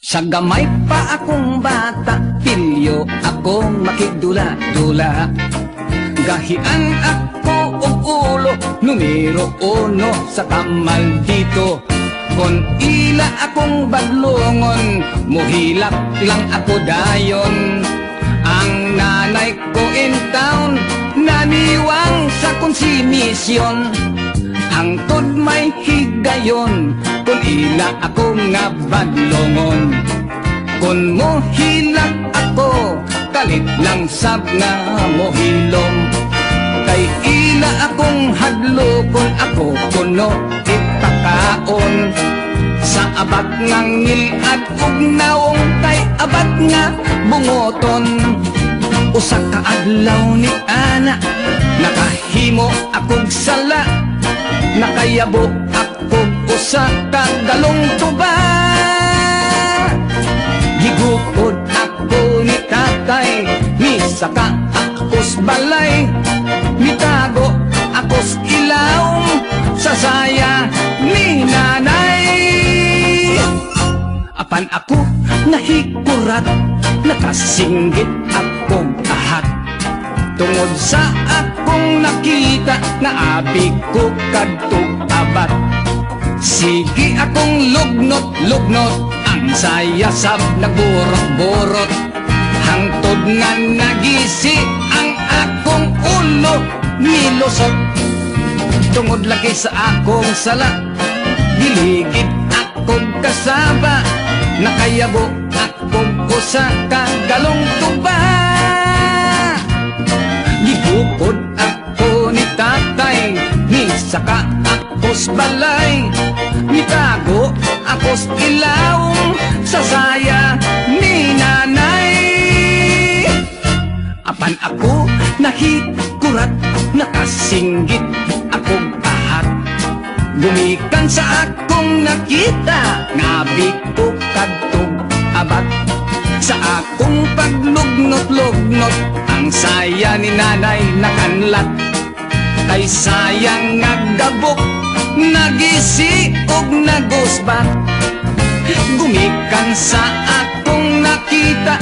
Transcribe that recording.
Sa gamay pa akong bata, pilyo akong makidula-dula. Gahian ako og ulo, numero 1 sa kamal dito. Kon ila akong badlongon, muhilak lang ako dayon. Ang nanay ko in town, naniwang sa konsimisyon. Hangtod may higayon, kun ila ako nga badlongon. Kun mohilak ako, kalit lang sab nga mohilom. Kay ila akong hadlo kun ako kuno itakaon. Sa abat nga ngilad ug naong kay abat nga bungoton. Usa ka adlaw ni ana, nakahimo akong sala. Nakayabo akong usa ka galong tuba. Gigukod ako ni tatay, ni saka akos balay. Mitago akos ilaw, sa saya ni nanay. Apan ako nahikurat, nakasinggit akong ahat. Tungod sa akong nakita, naabi ko kadtog abat. Sige akong lugnot-lugnot, ang saya sab nagburot-burot. Hangtod nga nagisi ang akong ulo nilusot. Tungod lagi sa akong sala, giligid akong kasaba. Nakayabo akong usa ka galong tuba. Gibukod ako ni tatay, ni saka akos balay. Mitago akos ilaw, sa saya ni nanay. Apan ako nahikurat, nakasinggit akong ahat. Gumikan sa akong nakita, ngabi ko kadtog abat. Sa akong paglugnot-lugnot, ang saya ni nanay nakanlat. Kay sayang nagdabok, nagisi og nagusbat. Gumikan sa akong nakita,